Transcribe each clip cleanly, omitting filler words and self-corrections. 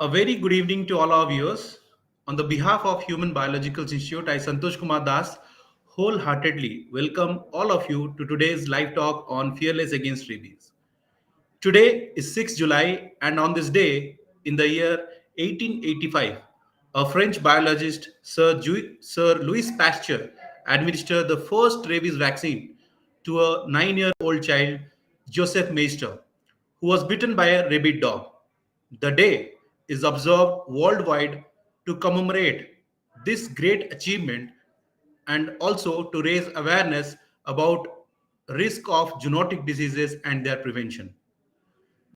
A very good evening to all our viewers. On the behalf of Human Biological Institute, I, Santosh Kumar Das, wholeheartedly welcome all of you to today's live talk on Fearless Against Rabies. Today is 6 July, and on this day, in the year 1885, a French biologist, Sir Louis Pasteur, administered the first rabies vaccine to a 9-year-old child, Joseph Meister, who was bitten by a rabid dog. The day is observed worldwide to commemorate this great achievement and also to raise awareness about risk of zoonotic diseases and their prevention.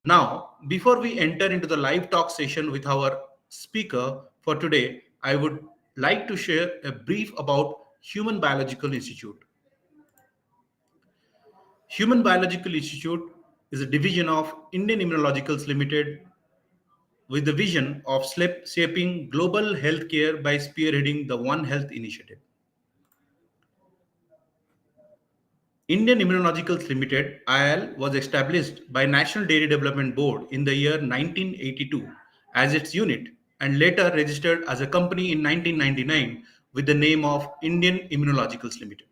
Now, before we enter into the live talk session with our speaker for today, I would like to share a brief about Human Biological Institute. Human Biological Institute is a division of Indian Immunologicals Limited with the vision of shaping global healthcare by spearheading the One Health initiative. Indian Immunologicals Limited (IL) was established by National Dairy Development Board in the year 1982 as its unit and later registered as a company in 1999 with the name of Indian Immunologicals Limited.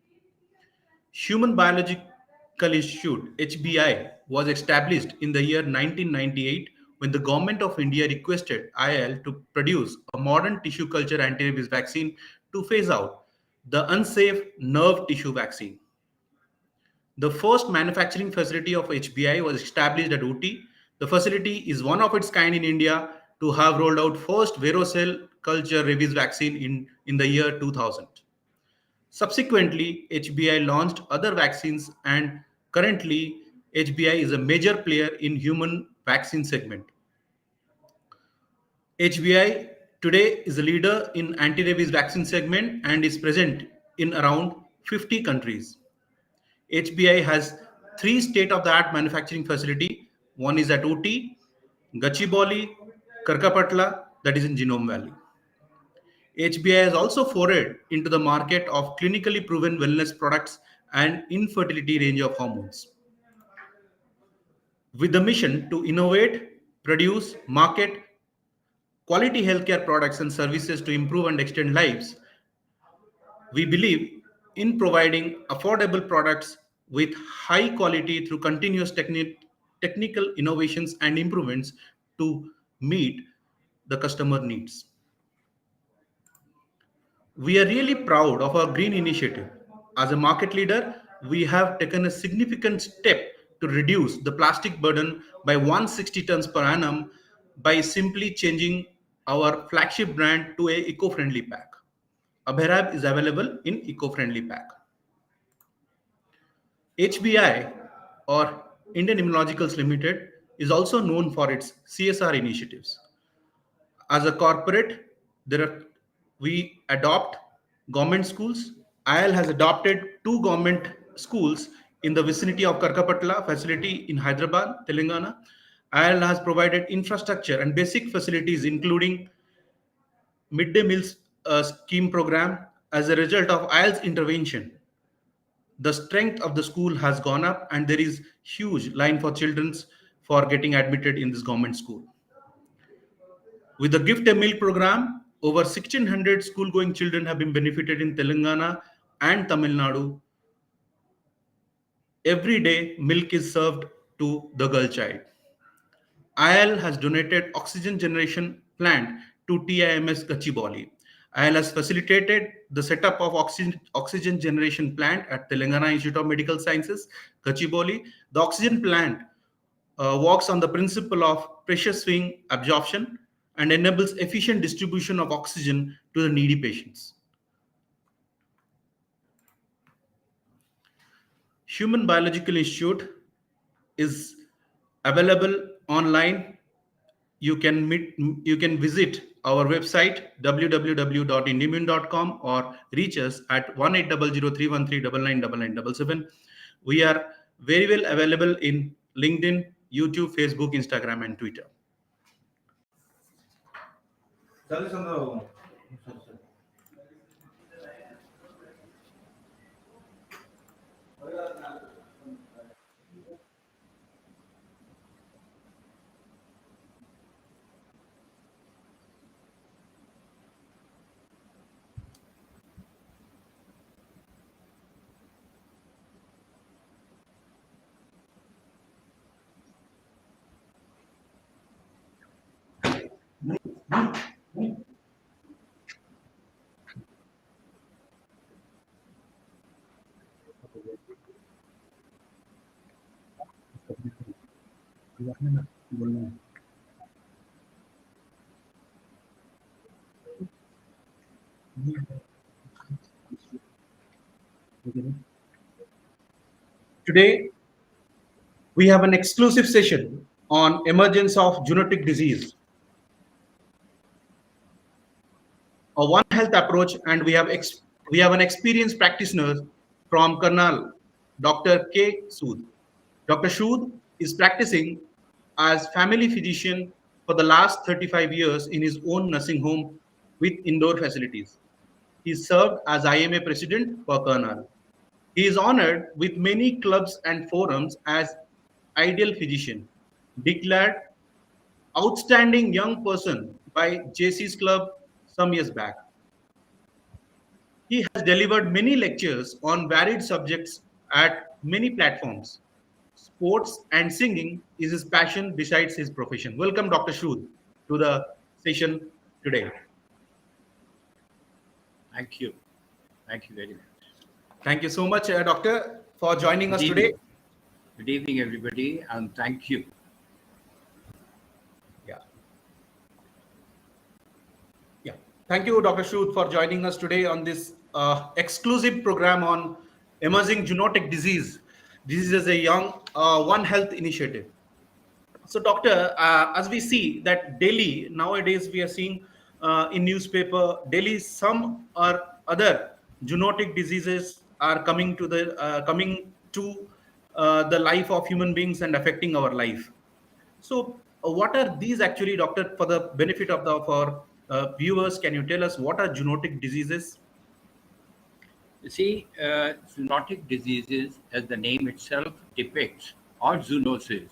Human Biological Institute (HBI) was established in the year 1998 when the Government of India requested IL to produce a modern tissue culture anti-rabies vaccine to phase out the unsafe nerve tissue vaccine. The first manufacturing facility of HBI was established at Ooty. The facility is one of its kind in India to have rolled out first varicose culture rabies vaccine in the year 2000. Subsequently, HBI launched other vaccines and currently HBI is a major player in human vaccine segment. HBI today is a leader in anti-rabies vaccine segment and is present in around 50 countries. HBI has three state-of-the-art manufacturing facility. One is at Ooty, Gachibowli, Karkapatla, that is in Genome Valley. HBI has also forayed into the market of clinically proven wellness products and infertility range of hormones. With the mission to innovate, produce, market quality healthcare products and services to improve and extend lives, we believe in providing affordable products with high quality through continuous technical innovations and improvements to meet the customer needs. We are really proud of our green initiative. As a market leader, we have taken a significant step to reduce the plastic burden by 160 tons per annum by simply changing our flagship brand to a eco-friendly pack. Abherab is available in eco-friendly pack. HBI or Indian Immunologicals Limited is also known for its CSR initiatives. As a corporate, we adopt government schools. IL has adopted two government schools in the vicinity of Karkapatla facility in Hyderabad, Telangana. IL has provided infrastructure and basic facilities including midday meals scheme program. As a result of IL's intervention, the strength of the school has gone up and there is huge line for children for getting admitted in this government school. With the gift a meal program, over 1600 school going children have been benefited in Telangana and Tamil Nadu. Every day milk is served to the girl child. IL has donated oxygen generation plant to TIMS Gachibowli. IL has facilitated the setup of oxygen generation plant at Telangana Institute of Medical Sciences, Gachibowli. The oxygen plant works on the principle of pressure swing absorption and enables efficient distribution of oxygen to the needy patients. Human Biological Institute is available online. You can visit our website www.indimmune.com or reach us at 1800 313 999977. We are very well available in LinkedIn, YouTube, Facebook, Instagram, and Twitter. Today, we have an exclusive session on emergence of zoonotic disease, a one health approach, and we have an experienced practitioner from Karnal, Dr. K Sood. Dr. Sood is practicing as family physician for the last 35 years in his own nursing home with indoor facilities. He served as IMA president for Karnal. He is honored with many clubs and forums as ideal physician, declared outstanding young person by JC's club some years back. He has delivered many lectures on varied subjects at many platforms. Sports and singing is his passion besides his profession. Welcome, Dr. Sood, to the session today. Thank you. Thank you very much. Thank you so much, Doctor, for joining us today. Good evening, everybody, and thank you. Yeah. Yeah. Thank you, Dr. Sood, for joining us today on this exclusive program on emerging zoonotic disease. This is a young One Health initiative. So, doctor, as we see that daily nowadays we are seeing in newspaper daily some or other zoonotic diseases are coming to the life of human beings and affecting our life. So, what are these actually, doctor? For the benefit of our viewers, can you tell us what are zoonotic diseases? You see, zoonotic diseases, as the name itself depicts, or zoonoses,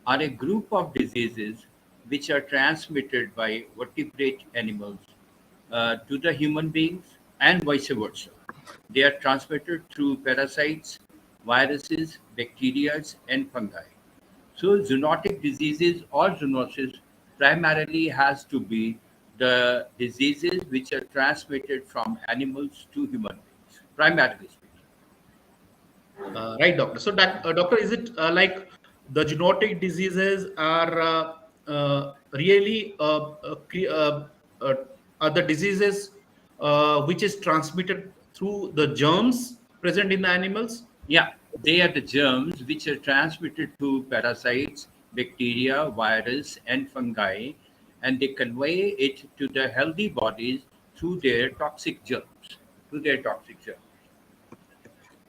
are a group of diseases which are transmitted by vertebrate animals to the human beings and vice versa. They are transmitted through parasites, viruses, bacteria, and fungi. So zoonotic diseases or zoonosis primarily has to be the diseases which are transmitted from animals to human beings, primarily speaking. Right, doctor. So, that, doctor, is it like the zoonotic diseases are really uh, are the diseases which is transmitted through the germs present in the animals? Yeah, they are the germs which are transmitted through parasites, bacteria, virus, and fungi, and they convey it to the healthy bodies through their toxic germs, through their toxic germs.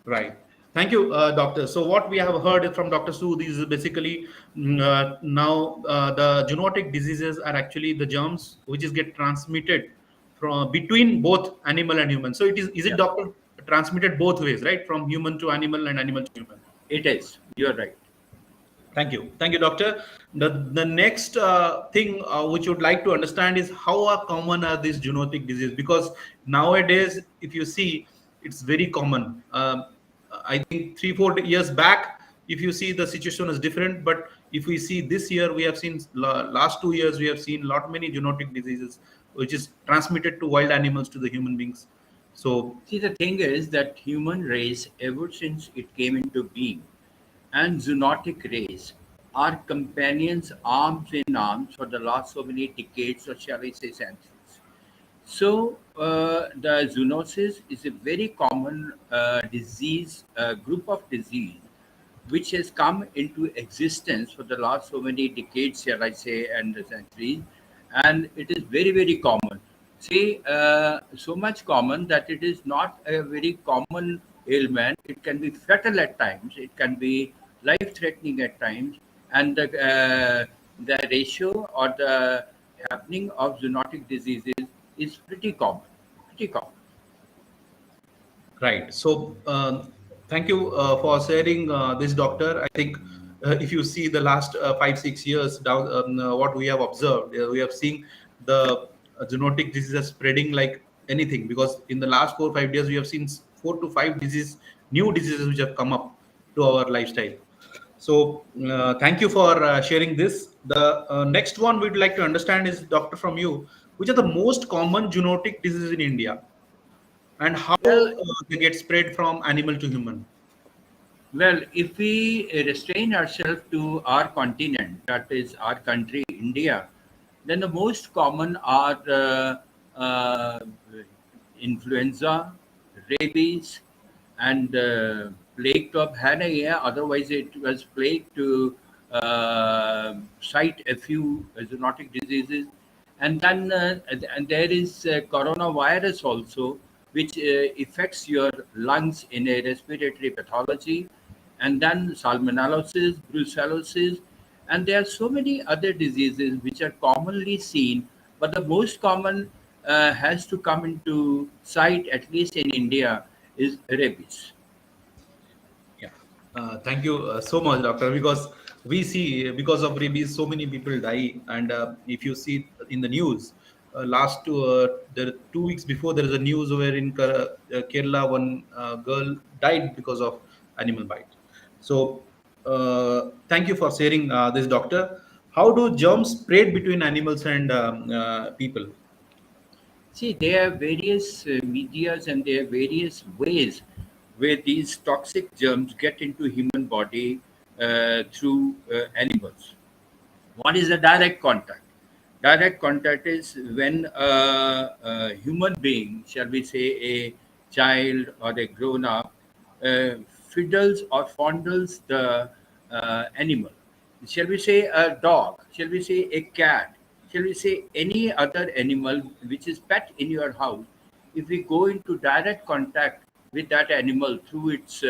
Right. Thank you, doctor. So what we have heard from Dr. Sood is basically now the zoonotic diseases are actually the germs which is get transmitted from between both animal and human. So is it Yeah, doctor transmitted both ways, right? From human to animal and animal to human. it is. You're right. Thank you, doctor. The next thing which you'd like to understand is how are common are these zoonotic disease? Because nowadays, if you see, it's very common. I think 3 4 years back, if you see the situation is different. But if we see this year, we have seen last 2 years we have seen lot many zoonotic diseases which is transmitted to wild animals to the human beings. So See, the thing is that human race, ever since it came into being, and zoonotic race are companions arms in arms for the last so many decades, or shall I say centuries. So, the zoonosis is a very common disease, group of disease, which has come into existence for the last so many decades, shall I say, and centuries, and it is very, very common. See, so much common that it is not a very common ailment. It can be fatal at times. It can be life-threatening at times, and the ratio or the happening of zoonotic diseases is pretty common. Pretty common. Right. So, thank you for sharing this, doctor. I think if you see the last 5 6 years down, what we have observed, we have seen the zoonotic diseases spreading like anything. Because in the last 4 5 years, we have seen 4 to 5 new diseases which have come up to our lifestyle. So, thank you for sharing this. The next one we'd like to understand is, doctor, from you, which are the most common zoonotic diseases in India, and how Well, they get spread from animal to human. Well, if we restrain ourselves to our continent, that is our country, India, then the most common are influenza, rabies, and plague to Hanaia. Otherwise, it was plague to cite a few zoonotic diseases. And then and there is coronavirus also, which affects your lungs in a respiratory pathology, and then salmonellosis, brucellosis, and there are so many other diseases which are commonly seen, but the most common has to come into sight, at least in India, is rabies. Yeah. Thank you so much, doctor. Because we see, because of rabies, so many people die. And if you see in the news, there 2 weeks before, there is a news where in Kerala, one girl died because of animal bite. So, thank you for sharing this, doctor. How do germs spread between animals and people? See, there are various medias and there are various ways where these toxic germs get into human body through animals. One is the direct contact. Direct contact is when a human being, shall we say a child or a grown up, uh, fiddles or fondles the animal. Shall we say a dog? Shall we say a cat? Shall we say any other animal which is pet in your house? If we go into direct contact with that animal through its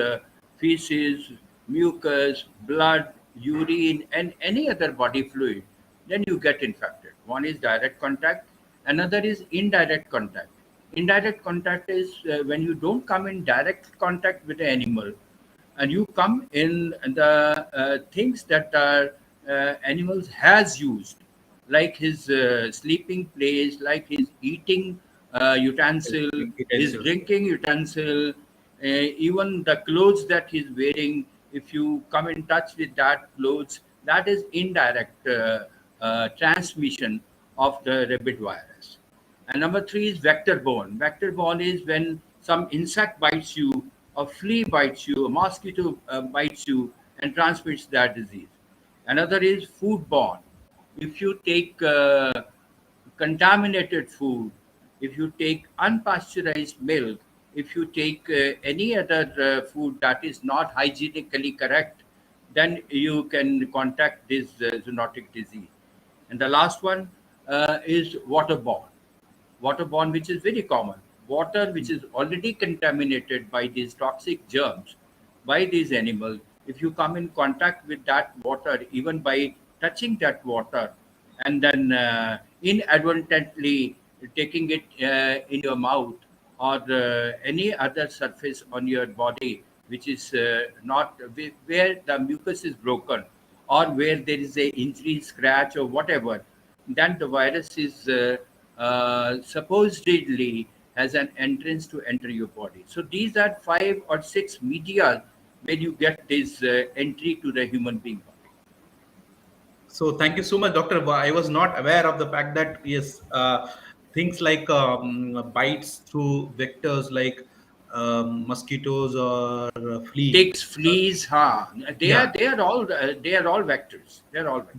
feces, mucus, blood, urine, and any other body fluid, then you get infected. One is direct contact, another is indirect contact. Indirect contact is when you don't come in direct contact with the animal, and you come in the things that are animals has used, like his sleeping place, like his eating utensil, his Utensils. drinking utensil, even the clothes that he's wearing. If you come in touch with that clothes, that is indirect transmission of the rabbit virus. And number three is vector borne. Vector borne is when some insect bites you, a flea bites you, a mosquito bites you, and transmits that disease. Another is food borne. If you take contaminated food, if you take unpasteurized milk, if you take any other food that is not hygienically correct, then you can contact this zoonotic disease. And the last one is waterborne. Waterborne, which is very common. Water which is already contaminated by these toxic germs, by these animals, if you come in contact with that water, even by touching that water, and then inadvertently taking it in your mouth or any other surface on your body, which is not where the mucus is broken or where there is a injury, scratch, or whatever, then the virus is supposedly has an entrance to enter your body. So these are 5 or 6 media where you get this entry to the human being body. So thank you so much, doctor. I was not aware of the fact that yes, things like bites through vectors like mosquitoes or flea. Ticks, fleas, huh? Yeah. They are all vectors. They are all vectors.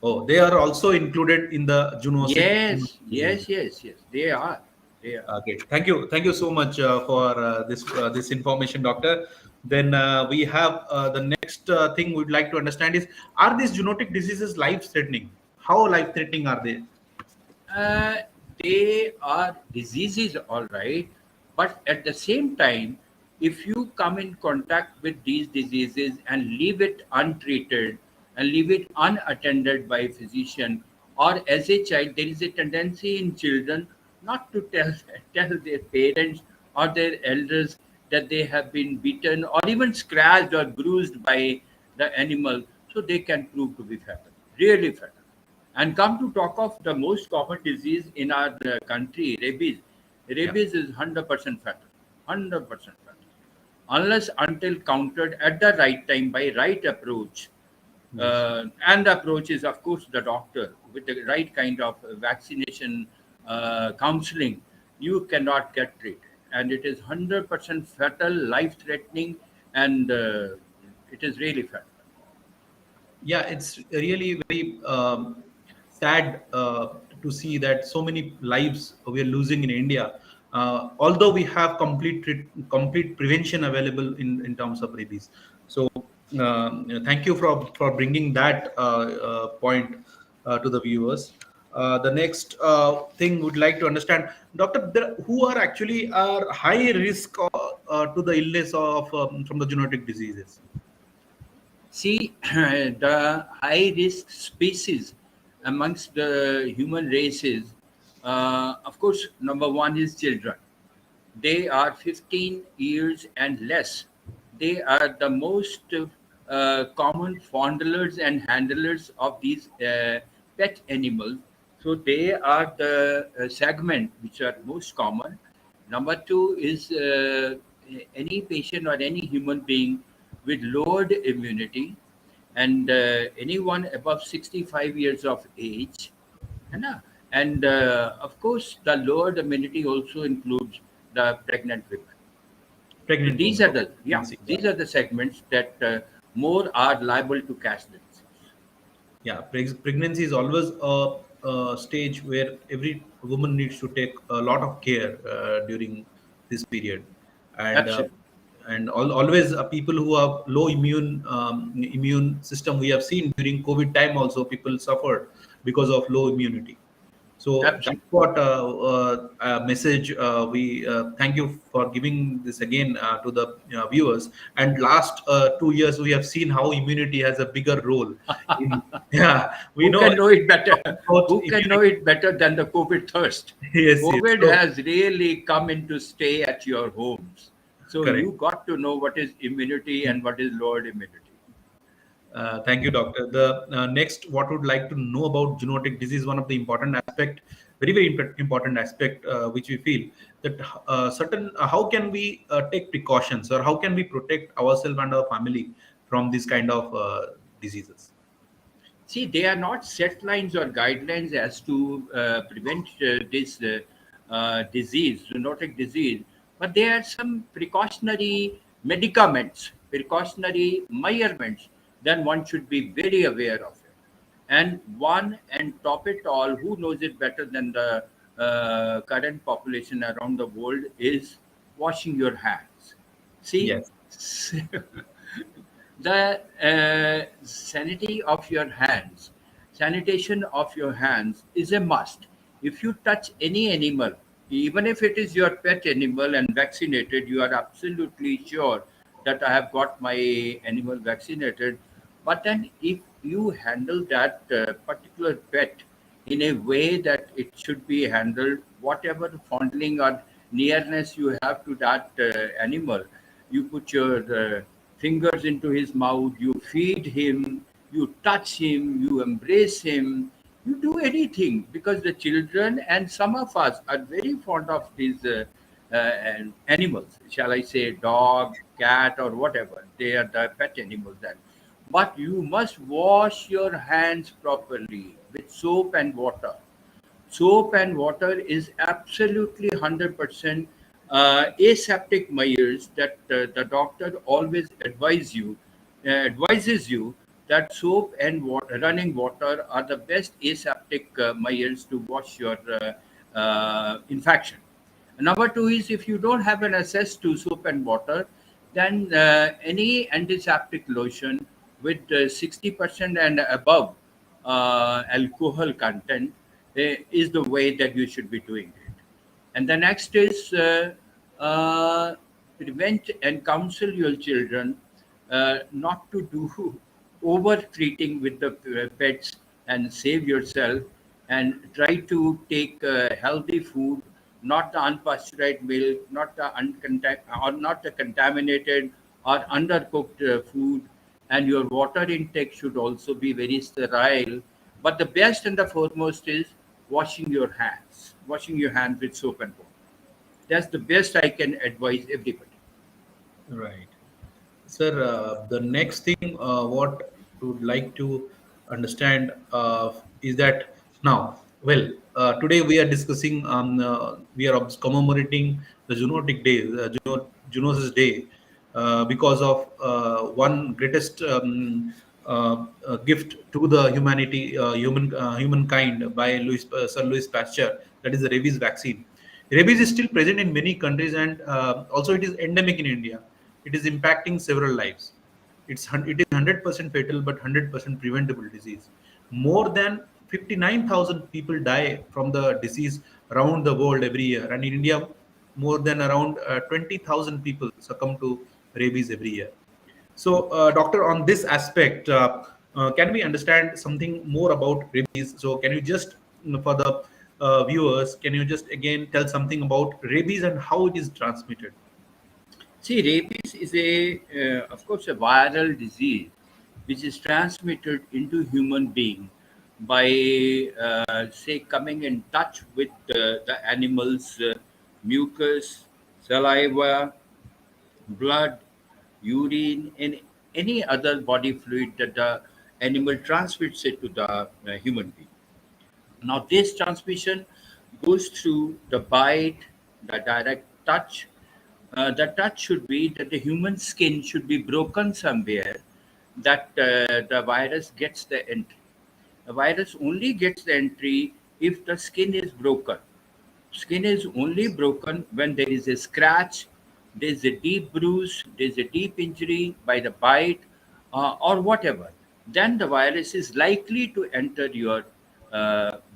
Oh, they are also included in the zoonotic Yes, disease. yes, yes, yes. They are. They are. Great. Thank you so much for this information, doctor. Then we have the next thing we'd like to understand is: are these zoonotic diseases life-threatening? How life-threatening are they? Uh, they are diseases, all right, but at the same time, if you come in contact with these diseases and leave it untreated and leave it unattended by a physician, or as a child, there is a tendency in children not to tell their parents or their elders that they have been beaten or even scratched or bruised by the animal, so they can prove to be fatal, really fatal. And come to talk of the most common disease in our country, rabies. Yeah. Rabies is 100% fatal, 100% fatal. Unless until countered at the right time by right approach. Yes. And the approach is, of course, the doctor with the right kind of vaccination counseling. You cannot get treated. And it is 100% fatal, life threatening, and it is really fatal. Yeah, it's really very sad to see that so many lives we are losing in India. Although we have complete prevention available in terms of rabies. So thank you for bringing that point to the viewers. The next thing would like to understand, Doctor, who are actually are high risk to the illness of from the genetic diseases? See, the high risk species amongst the human races, of course, number one is children. They are 15 years and less. They are the most common fondlers and handlers of these pet animals. So they are the segment which are most common. Number two is any patient or any human being with lowered immunity, and anyone above 65 years of age. है ना? And of course, the lowered immunity also includes the pregnant women. So Pregnant these women. are Okay. the, yeah, Pregnancy, yeah. these are the segments that more are liable to catch the disease. Yeah, pregnancy is always a stage where every woman needs to take a lot of care during this period, and Absolutely. always people who have low immune system. We have seen during COVID time also people suffered because of low immunity. So that's Absolutely. what message we thank you for giving this again to the viewers. And last 2 years, we have seen how immunity has a bigger role in. Yeah, we Who know can know it better? about Who can know immunity. it better than the COVID thirst? Yes, yes. COVID So has really come in to stay at your homes. So correct. you got to know what is immunity and what is lowered immunity. Thank you, doctor. The next, what would like to know about zoonotic disease? One of the important aspect, important aspect, which we feel that certain. How can we take precautions, or how can we protect ourselves and our family from these kind of diseases? See, they are not set lines or guidelines as to prevent this disease, zoonotic disease, but there are some precautionary medicaments, precautionary measurements that one should be very aware of it. And one and top it all, who knows it better than the current population around the world, is washing your hands. See, Yes, the sanity of your hands, sanitation of your hands is a must. If you touch any animal, even if it is your pet animal and vaccinated, you are absolutely sure that I have got my animal vaccinated. But then if you handle that particular pet in a way that it should be handled, whatever fondling or nearness you have to that animal, you put your fingers into his mouth, you feed him, you touch him, you embrace him, you do anything, because the children and some of us are very fond of these animals, shall I say dog, cat, or whatever. They are the pet animals then. But you must wash your hands properly with soap and water. Soap and water is absolutely 100% aseptic measures that the doctor always advises you that soap and water, running water are the best aseptic measures to wash your infection. Number two is, if you don't have an access to soap and water, then any antiseptic lotion with 60% and above alcohol content is the way that you should be doing it. And the next is prevent and counsel your children not to do over treating with the pets, and save yourself, and try to take healthy food, not the unpasteurized milk, not the or not the contaminated or undercooked food, and your water intake should also be very sterile. But the best and the foremost is washing your hands with soap and water. That's the best I can advise everybody. Right. Sir, the next thing what we would like to understand is that now, well, today we are discussing, we are commemorating the Zoonotic Day, Zoonosis Day, because of one greatest gift to the humankind by Sir Louis Pasteur, that is the rabies vaccine. Rabies is still present in many countries, and also it is endemic in India. It is impacting several lives. It is 100% fatal but 100% preventable disease. More than 59,000 people die from the disease around the world every year, and in India, more than around 20,000 people succumb to rabies every year. So, doctor, on this aspect, can we understand something more about rabies? So, can you just, for the viewers, can you just again tell something about rabies and how it is transmitted? See, rabies is of course, a viral disease which is transmitted into human being by, say, coming in touch with the animal's mucus, saliva, blood, urine, and any other body fluid that the animal transmits it to the human being. Now, this transmission goes through the bite, the direct touch. The touch should be that the human skin should be broken somewhere, that the virus gets the entry. The virus only gets the entry if the skin is broken. Skin is only broken when there is a scratch, there is a deep bruise, there is a deep injury by the bite, or whatever. Then the virus is likely to enter your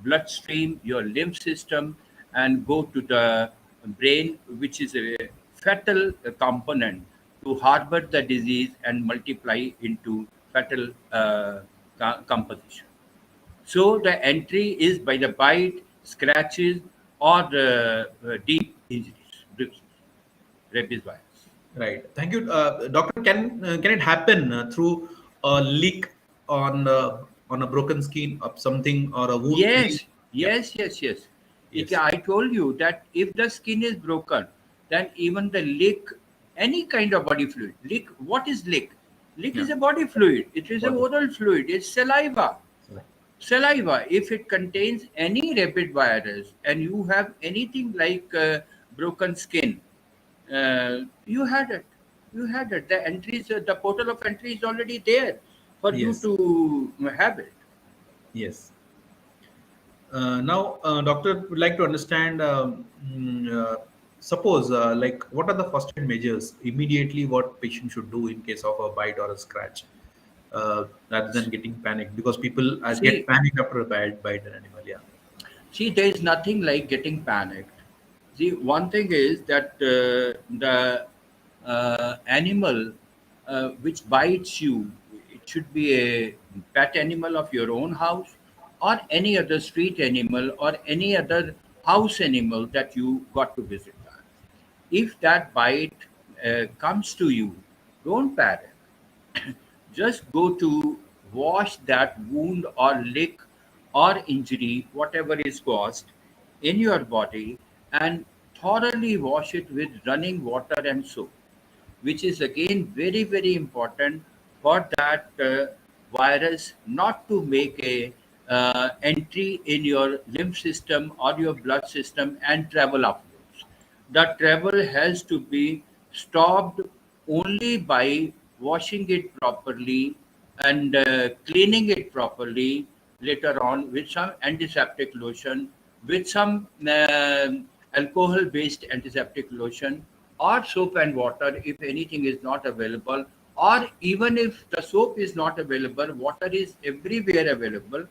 bloodstream, your lymph system, and go to the brain, which is a fatal component to harbor the disease and multiply into fatal composition. So the entry is by the bite, scratches, or deep injuries, bruises, rabies virus. Right. Thank you, doctor. Can it happen through a leak on a broken skin of something or a wound? Any? Yes, Yeah. yes, yes, yes. Yes. I told you that if the skin is broken, then even the lick, any kind of body fluid, lick, what is lick? Lick Yeah. is a body fluid. It is a Got it. oral fluid. It's saliva. Right. Saliva, if it contains any rapid virus and you have anything like broken skin, you had it. You had it. The entries, the portal of entry is already there for you Yes. to have it. Yes. Now, doctor would like to understand. Suppose, like, what are the first aid measures immediately? What patient should do in case of a bite or a scratch, rather than getting panicked, because people get See, panicked after a bite an animal. Yeah. See, there is nothing like getting panicked. See, one thing is that the animal which bites you, it should be a pet animal of your own house, or any other street animal, or any other house animal that you got to visit. If that bite comes to you, don't panic. Just go to wash that wound or lick or injury, whatever is caused in your body, and thoroughly wash it with running water and soap, which is again very, very important for that virus not to make a entry in your lymph system or your blood system and travel upwards. The travel has to be stopped only by washing it properly and cleaning it properly later on with some antiseptic lotion, with some alcohol based antiseptic lotion, or soap and water if anything is not available, or even if the soap is not available, water is everywhere available.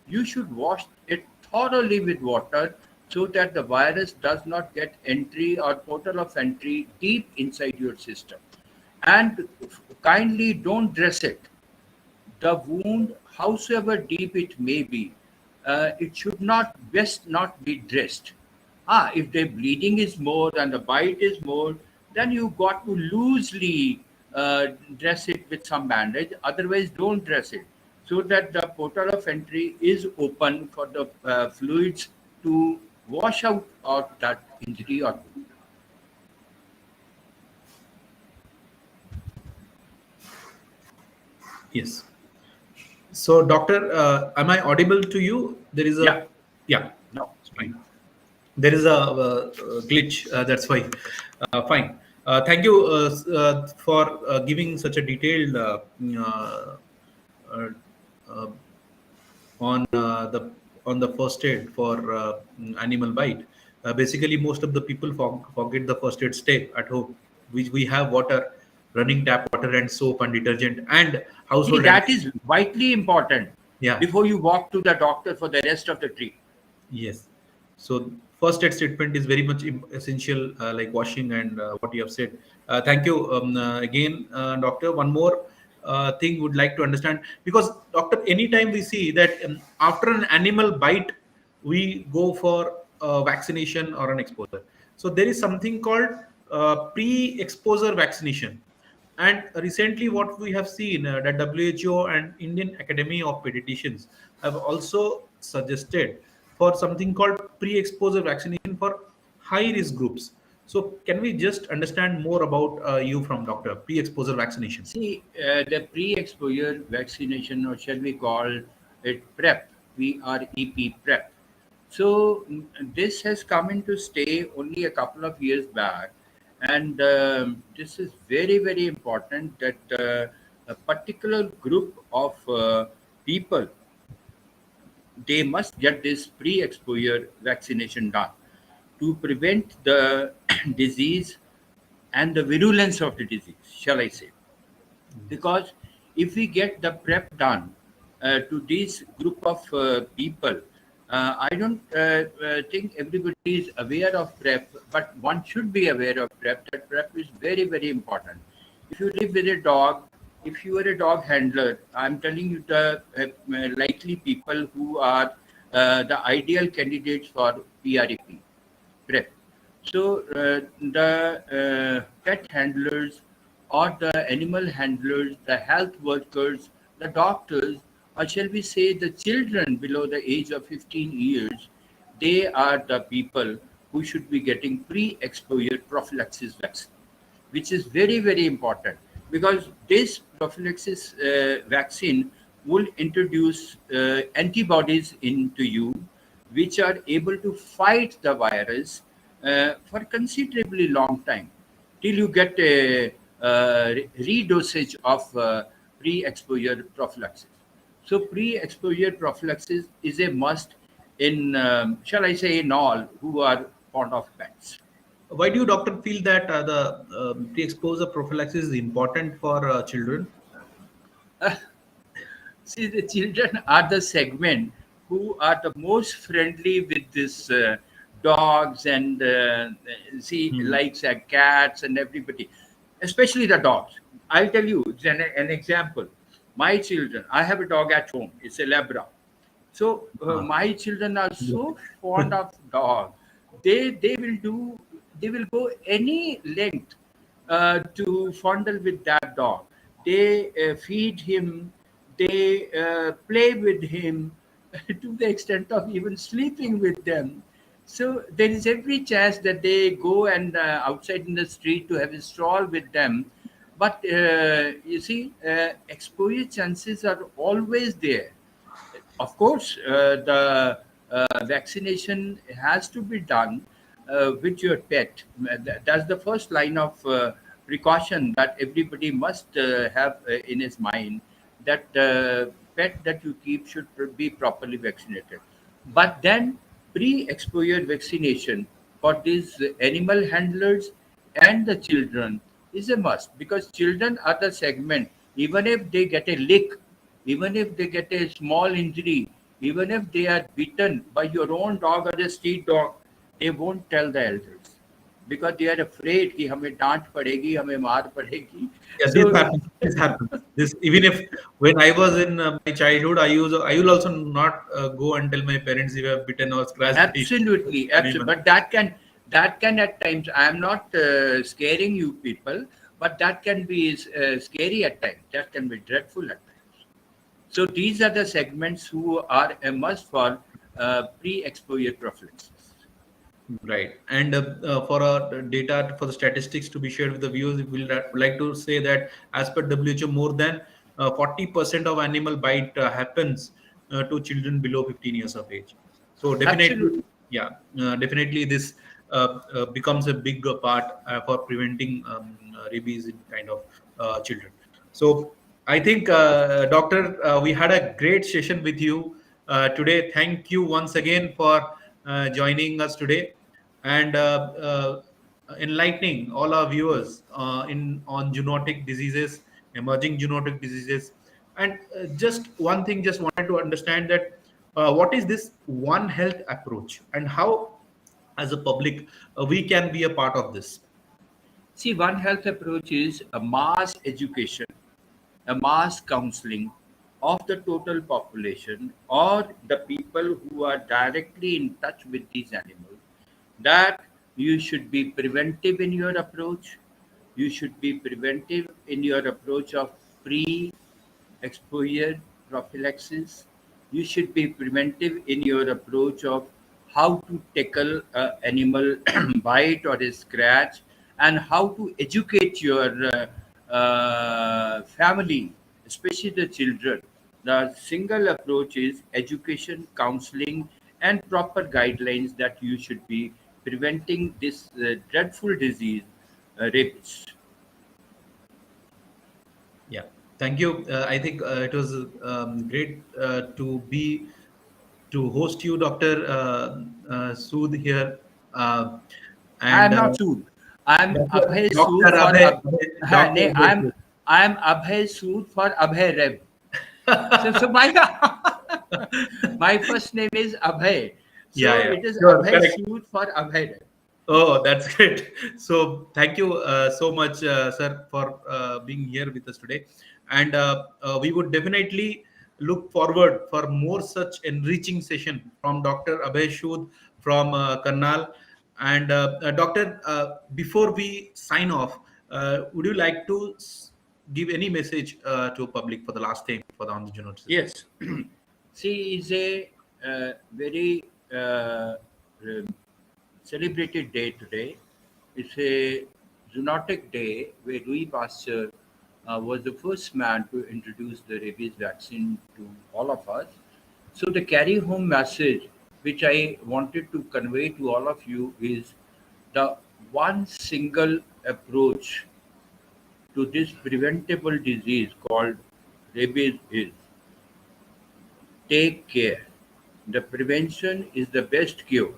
You should wash it thoroughly with water so that the virus does not get entry or portal of entry deep inside your system. And kindly don't dress it. The wound, howsoever deep it may be, it should not best not be dressed. If the bleeding is more and the bite is more, then you got to loosely dress it with some bandage. Otherwise, don't dress it, so that the portal of entry is open for the fluids to wash out that injury or wound. Yes. So, doctor, am I audible to you? There is Yeah. a, yeah, No. it's fine. There is a glitch. That's why. Fine. Thank you for giving such a detailed uh, uh, on the first aid for animal bite. Basically, most of the people forget the first aid step at home, which we have water, running tap water, and soap and detergent and See, household. And that is vitally important yeah. before you walk to the doctor for the rest of the trip. Yes. So first aid treatment is very much essential, like washing and what you have said. Thank you again, doctor. One more thing would like to understand, because doctor, anytime we see that after an animal bite, we go for vaccination or an exposure. So there is something called pre-exposure vaccination. And recently, what we have seen that WHO and Indian Academy of Pediatricians have also suggested for something called pre-exposure vaccination for high-risk groups. So, can we just understand more about you from doctor pre-exposure vaccination? See, the pre-exposure vaccination, or shall we call it PrEP, PrEP PrEP. So this has come into stay only a couple of years back, and this is very, very important that a particular group of people, they must get this pre-exposure vaccination done to prevent the disease and the virulence of the disease, shall I say. Because if we get the prep done to this group of people, I don't think everybody is aware of prep, but one should be aware of prep. That prep is very, very important. If you live with a dog, if you are a dog handler, I'm telling you the likely people who are the ideal candidates for PrEP. So the pet handlers or the animal handlers, the health workers, the doctors, or shall we say the children below the age of 15 years, they are the people who should be getting pre-exposure prophylaxis vaccine, which is very, very important, because this prophylaxis vaccine will introduce antibodies into you, which are able to fight the virus for considerably long time till you get a redosage of pre-exposure prophylaxis. So pre-exposure prophylaxis is a must in, shall I say, in all who are fond of pets. Why do you, doctor, feel that the pre-exposure prophylaxis is important for children? See, the children are the segment who are the most friendly with this dogs and see Hmm. likes cats and everybody, especially the dogs. I'll tell you an example. My children, I have a dog at home. It's a Labra. So Ah. my children are so fond of dog. They will do, they will go any length to fondle with that dog. They feed him, they play with him to the extent of even sleeping with them. So there is every chance that they go and outside in the street to have a stroll with them. But you see, exposure chances are always there. Of course, the vaccination has to be done with your pet. That's the first line of precaution that everybody must have in his mind, that pet that you keep should be properly vaccinated. But then, pre-exposure vaccination for these animal handlers and the children is a must, because children are the segment. Even if they get a lick, even if they get a small injury, even if they are bitten by your own dog or a street dog, they won't tell the elders because they are afraid कि हमें डांट पड़ेगी, हमें मार पड़ेगी. Yeah, this So happens. This happens. This, even if when I was in my childhood, I will also not go and tell my parents if I have bitten or scratched the absolutely, absolutely. animal. But that can at times. I am not scaring you people, but that can be scary at times. That can be dreadful at times. So these are the segments who are a must for pre-exposure prophylaxis. Right. And for data, for the statistics to be shared with the viewers, we will like to say that as per WHO, more than 40% of animal bite happens to children below 15 years of age. So definitely, Absolutely. yeah, definitely this becomes a big part for preventing rabies in kind of children. So I think, Doctor, we had a great session with you today. Thank you once again for joining us today and enlightening all our viewers in on zoonotic diseases, emerging zoonotic diseases. And just one thing, just wanted to understand that what is this One Health approach and how, as a public, we can be a part of this. See, One Health approach is a mass education, a mass counseling of the total population or the people who are directly in touch with these animals that you should be preventive in your approach. You should be preventive in your approach of pre exposure prophylaxis. You should be preventive in your approach of how to tackle an animal bite or a scratch and how to educate your family, especially the children. The single approach is education, counseling, and proper guidelines that you should be preventing this dreadful disease, rabies. Yeah, thank you. I think it was great to host you, Doctor Sood here, uh, I and am not Sood. I am Abhay Doctor Sood for Doctor Abhay. I am Abhay Sood for Abhay Rev. So my my first name is Abhay. Yeah, So yeah, it is sure, Abhay correct. Sood for Abhay Rev. Oh, that's great. So, thank you so much, sir, for being here with us today. And we would definitely look forward for more such enriching session from Dr. Abhay Shud from Karnal. And Doctor, before we sign off, would you like to give any message to public for the last time for the on the genosis? Yes. See, is a very um, celebrated day today. It's a zoonotic day where Louis Pasteur was the first man to introduce the rabies vaccine to all of us. So the carry home message which I wanted to convey to all of you is the one single approach to this preventable disease called rabies is take care. The prevention is the best cure.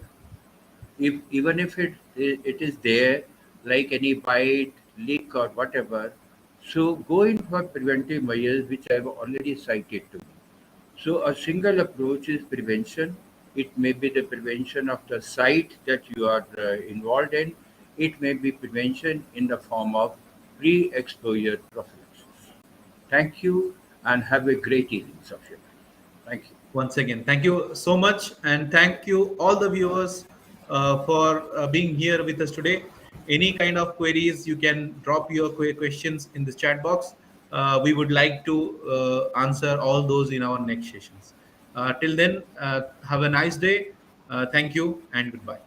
If even if it is there, like any bite, leak, or whatever, so go in for preventive measures, which I have already cited to you. So a single approach is prevention. It may be the prevention of the site that you are involved in. It may be prevention in the form of pre-exposure prophylaxis. Thank you and have a great evening, Safia. Thank you. Once again, thank you so much, and thank you all the viewers for being here with us today. Any kind of queries, you can drop your questions in the chat box. We would like to answer all those in our next sessions. Till then, have a nice day. Thank you and goodbye.